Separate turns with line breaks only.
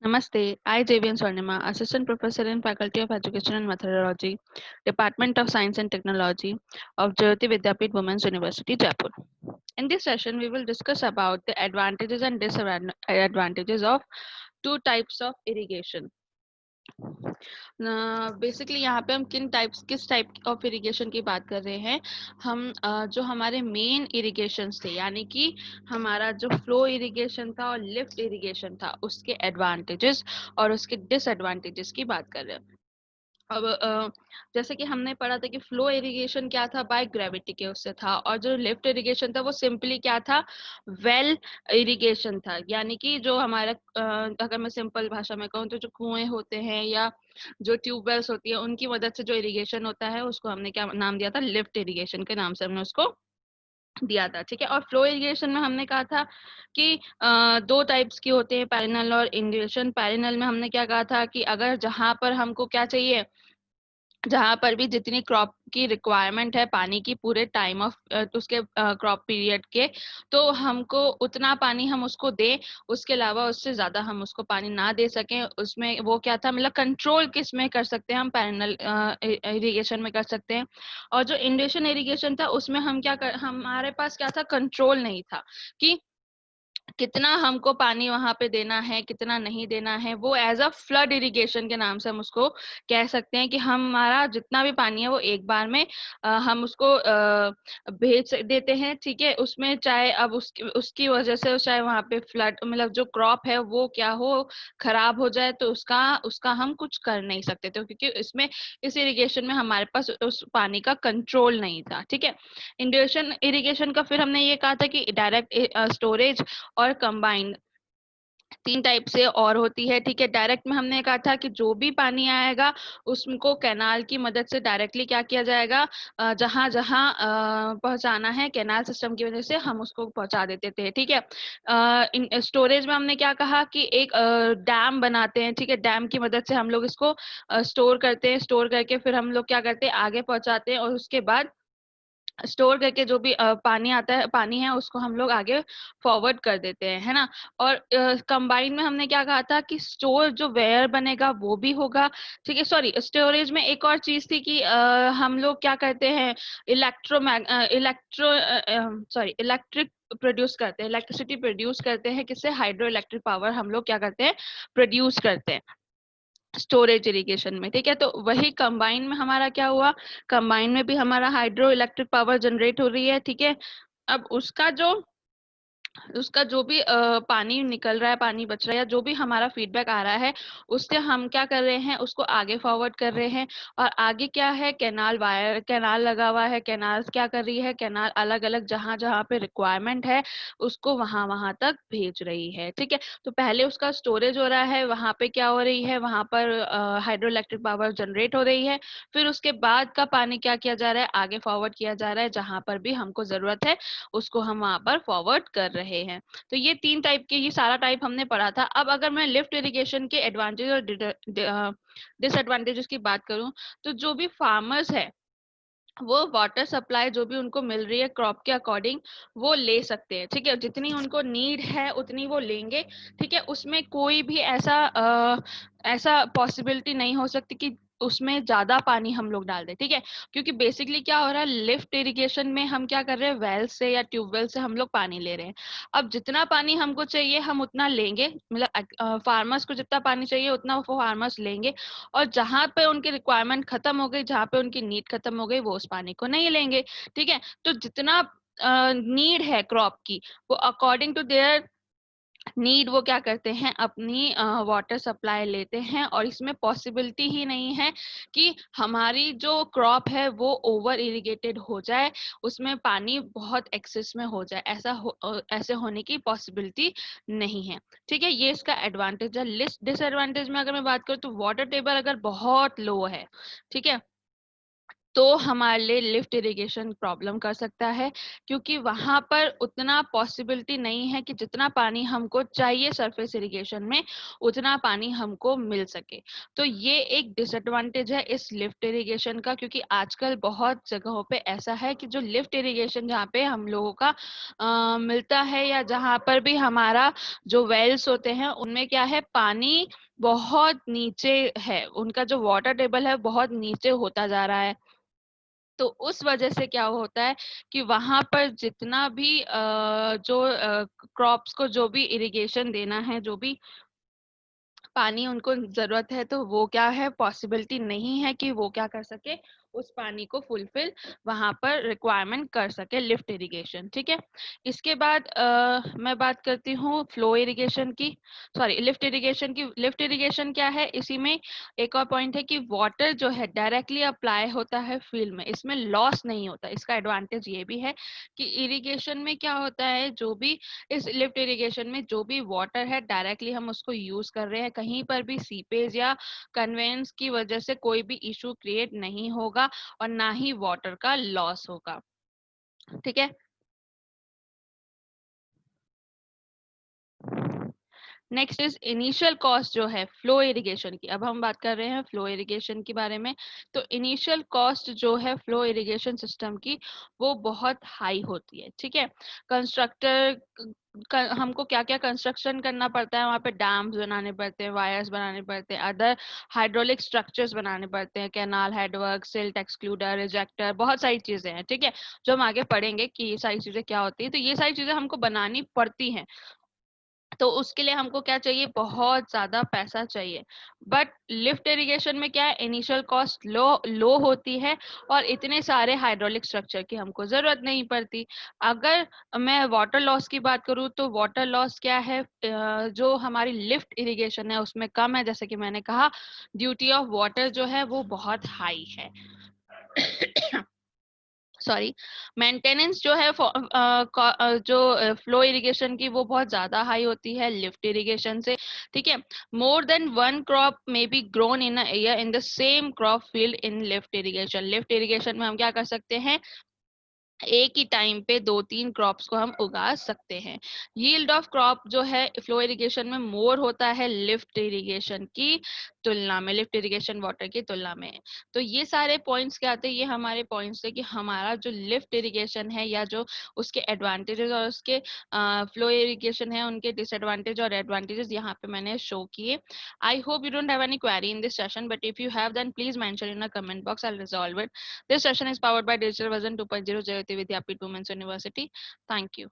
Namaste. I, Javian Swarnima, Assistant Professor in Faculty of Education and Methodology, Department of Science and Technology of Jyoti Vidyapith Women's University, Jaipur. In this session, we will discuss about the advantages and disadvantages of two types of irrigation. Basically यहाँ पे हम किस type of irrigation की बात कर रहे हैं हम जो हमारे मेन इरिगेशन थे यानी कि हमारा जो फ्लो इरिगेशन था और लिफ्ट इरिगेशन था उसके एडवांटेजेस और उसके डिसएडवांटेजेस की बात कर रहे हैं अब जैसे कि हमने पढ़ा था कि फ्लो इरिगेशन क्या था बाय ग्रेविटी के उससे था और जो लिफ्ट इरिगेशन था वो सिंपली क्या था वेल इरिगेशन था यानी कि जो हमारा अगर मैं सिंपल भाषा में कहूँ तो जो कुएं होते हैं या जो ट्यूबवेल्स होती है उनकी मदद से जो इरिगेशन होता है उसको हमने क्या नाम दिया था लिफ्ट इरिगेशन के नाम से हमने उसको दिया था। ठीक है, और फ्लो इरिगेशन में हमने कहा था कि दो टाइप्स की होते हैं, पैरेनल और इंड्यूशन। पैरेनल में हमने क्या कहा था कि अगर जहां पर हमको क्या चाहिए, जहां पर भी जितनी क्रॉप की रिक्वायरमेंट है पानी की पूरे टाइम ऑफ उसके क्रॉप पीरियड के, तो हमको उतना पानी हम उसको दें, उसके अलावा उससे ज्यादा हम उसको पानी ना दे सकें। उसमें वो क्या था, मतलब कंट्रोल किस में कर सकते हैं हम, पैरेनल इरिगेशन में कर सकते हैं। और जो इंडक्शन इरिगेशन था उसमें हमारे पास क्या था, कंट्रोल नहीं था कि कितना हमको पानी वहां पे देना है कितना नहीं देना है। वो एज अ फ्लड इरिगेशन के नाम से हम उसको कह सकते हैं कि हमारा जितना भी पानी है वो एक बार में हम उसको भेज देते हैं। ठीक है, उसमें चाहे अब उसकी उसकी वजह से चाहे वहां पे फ्लड, मतलब जो क्रॉप है वो क्या हो, खराब हो जाए, तो उसका उसका हम कुछ कर नहीं सकते थे क्योंकि इसमें इस इरिगेशन में हमारे पास उस पानी का कंट्रोल नहीं था। ठीक है, इंडक्शन इरिगेशन का फिर हमने ये कहा था कि डायरेक्ट स्टोरेज और कंबाइंड, तीन टाइप से और होती है। ठीक है, डायरेक्ट में हमने कहा था कि जो भी पानी आएगा उसको कैनाल की मदद से डायरेक्टली क्या किया जाएगा, जहां जहां पहुंचाना है कैनाल सिस्टम की वजह से हम उसको पहुंचा देते थे। ठीक है, इन स्टोरेज में हमने क्या कहा कि एक डैम बनाते हैं। ठीक है, डैम की मदद से हम लोग इसको स्टोर करते हैं, स्टोर करके फिर हम लोग क्या करते हैं, आगे पहुंचाते हैं और उसके बाद स्टोर करके जो भी पानी आता है, पानी है, उसको हम लोग आगे फॉरवर्ड कर देते हैं, है ना। और कंबाइन में हमने क्या कहा था कि स्टोर जो वेयर बनेगा वो भी होगा। ठीक है, सॉरी, स्टोरेज में एक और चीज थी कि हम लोग क्या करते हैं, इलेक्ट्रिक प्रोड्यूस करते हैं, इलेक्ट्रिसिटी प्रोड्यूस करते हैं, किससे, हाइड्रो इलेक्ट्रिक पावर हम लोग क्या करते हैं, प्रोड्यूस करते हैं स्टोरेज इरिगेशन में। ठीक है, तो वही कंबाइन में हमारा क्या हुआ, कंबाइन में भी हमारा हाइड्रो इलेक्ट्रिक पावर जनरेट हो रही है। ठीक है, अब उसका जो भी पानी निकल रहा है, पानी बच रहा है, या जो भी हमारा फीडबैक आ रहा है, उससे हम क्या कर रहे हैं, उसको आगे फॉरवर्ड कर रहे हैं। और आगे क्या है, कैनाल वायर, कैनाल लगा हुआ है, कैनाल क्या कर रही है, कैनाल अलग अलग जहां जहां पे रिक्वायरमेंट है उसको वहां वहां तक भेज रही है। ठीक है, तो पहले उसका स्टोरेज हो रहा है, वहां पे क्या हो रही है, वहां पर हाइड्रो इलेक्ट्रिक पावर जनरेट हो रही है। फिर उसके बाद का पानी क्या किया जा रहा है, आगे फॉरवर्ड किया जा रहा है, जहां पर भी हमको जरूरत है उसको हम वहां पर फॉरवर्ड कर रहे हैं। तो ये तीन टाइप के, ये सारा टाइप हमने पढ़ा था। अब अगर मैं लिफ्ट इरिगेशन के एडवांटेज और डिसएडवांटेजेस की बात करूं, तो जो भी फार्मर्स है वो वाटर सप्लाई जो भी उनको मिल रही है क्रॉप के अकॉर्डिंग वो ले सकते हैं। ठीक है, जितनी उनको नीड है उतनी वो लेंगे। ठीक है, उसमें कोई भी ऐसा पॉसिबिलिटी नहीं हो सकती कि उसमें ज्यादा पानी हम लोग डाल दें। ठीक है, क्योंकि बेसिकली क्या हो रहा है, लिफ्ट इरिगेशन में हम क्या कर रहे हैं, वेल से या ट्यूबवेल से हम लोग पानी ले रहे हैं। अब जितना पानी हमको चाहिए हम उतना लेंगे, मतलब फार्मर्स को जितना पानी चाहिए उतना वो फार्मर्स लेंगे। और जहां पे उनकी रिक्वायरमेंट खत्म हो गई, जहां पे उनकी नीड खत्म हो गई, वो उस पानी को नहीं लेंगे। ठीक है, तो जितना नीड है क्रॉप की, वो अकॉर्डिंग टू देयर नीड वो क्या करते हैं, अपनी वाटर सप्लाई लेते हैं। और इसमें पॉसिबिलिटी ही नहीं है कि हमारी जो क्रॉप है वो ओवर इरिगेटेड हो जाए, उसमें पानी बहुत एक्सेस में हो जाए, ऐसे होने की पॉसिबिलिटी नहीं है। ठीक है, ये इसका एडवांटेज है। लिस्ट डिसएडवांटेज में अगर मैं बात करूँ तो वाटर टेबल अगर बहुत लो है, ठीक है, तो हमारे लिए लिफ्ट इरिगेशन प्रॉब्लम कर सकता है, क्योंकि वहां पर उतना पॉसिबिलिटी नहीं है कि जितना पानी हमको चाहिए सरफेस इरिगेशन में उतना पानी हमको मिल सके। तो ये एक डिसएडवांटेज है इस लिफ्ट इरिगेशन का, क्योंकि आजकल बहुत जगहों पे ऐसा है कि जो लिफ्ट इरिगेशन जहाँ पे हम लोगों का मिलता है, या जहाँ पर भी हमारा जो वेल्स होते हैं उनमें क्या है, पानी बहुत नीचे है, उनका जो वाटर टेबल है बहुत नीचे होता जा रहा है। तो उस वजह से क्या होता है कि वहां पर जितना भी जो क्रॉप्स को जो भी इरिगेशन देना है, जो भी पानी उनको ज़रूरत है, तो वो क्या है, पॉसिबिलिटी नहीं है कि वो क्या कर सके, उस पानी को फुलफिल वहाँ पर रिक्वायरमेंट कर सके लिफ्ट इरिगेशन। ठीक है। इसके बाद मैं बात करती हूँ फ्लो इरिगेशन की, सॉरी लिफ्ट इरिगेशन की। लिफ्ट इरिगेशन क्या है, इसी में एक और पॉइंट है कि वाटर जो है डायरेक्टली अप्लाई होता है फील्ड में, इसमें लॉस नहीं होता। इसका एडवांटेज ये भी है कि इरिगेशन में क्या होता है, जो भी इस लिफ्ट इरिगेशन में जो भी वाटर है डायरेक्टली हम उसको यूज कर रहे हैं, कहीं पर भी सीपेज या कन्वेंस की वजह से कोई भी इशू क्रिएट नहीं होगा और ना ही वाटर का लॉस होगा। ठीक है। नेक्स्ट इज इनिशियल कॉस्ट जो है फ्लो इरिगेशन की। अब हम बात कर रहे हैं फ्लो इरिगेशन के बारे में। तो इनिशियल कॉस्ट जो है फ्लो इरिगेशन सिस्टम की, वो बहुत हाई होती है। ठीक है। कंस्ट्रक्टर हमको क्या क्या कंस्ट्रक्शन करना पड़ता है, वहाँ पे डैम्स बनाने पड़ते हैं, वायर्स बनाने पड़ते हैं, अदर हाइड्रोलिक स्ट्रक्चर्स बनाने पड़ते हैं, canal, headwork, silt excluder, ejector, बहुत सारी चीजें हैं। ठीक है। जो हम आगे पढ़ेंगे कि ये सारी चीजें क्या होती है, तो ये सारी चीजें हमको बनानी पड़ती हैं। तो उसके लिए हमको क्या चाहिए, बहुत ज्यादा पैसा चाहिए। बट लिफ्ट इरिगेशन में क्या है, इनिशियल कॉस्ट लो लो होती है और इतने सारे हाइड्रोलिक स्ट्रक्चर की हमको जरूरत नहीं पड़ती। अगर मैं वाटर लॉस की बात करूँ, तो वाटर लॉस क्या है, जो हमारी लिफ्ट इरिगेशन है उसमें कम है। जैसे कि मैंने कहा, ड्यूटी ऑफ वाटर जो है वो बहुत हाई है। सॉरी, मेंटेनेंस जो है जो फ्लो इरिगेशन की, वो बहुत ज्यादा हाई होती है लिफ्ट इरिगेशन से। ठीक है। More than one crop may be grown in a year in the same crop field in lift irrigation. Lift irrigation में हम क्या कर सकते हैं, एक ही टाइम पे दो तीन क्रॉप्स को हम उगा सकते हैं। यील्ड ऑफ क्रॉप जो है फ्लो इरिगेशन में मोर होता है लिफ्ट इरिगेशन की तुलना में, लिफ्ट इरिगेशन वाटर की तुलना में। तो ये सारे पॉइंट्स क्या आते हैं, ये हमारे पॉइंट्स है कि हमारा जो लिफ्ट इरिगेशन है, या जो उसके एडवांटेजेस और उसके फ्लो इरिगेशन है, उनके डिसएडवांटेज और एडवांटेजेस यहाँ पे मैंने शो किए। I hope you don't have any query in this session, but if you have then please mention in a comment box, I will resolve it. This session is powered by Digital Version 2.0 Jayoti Vidyapith Women's University. Thank you.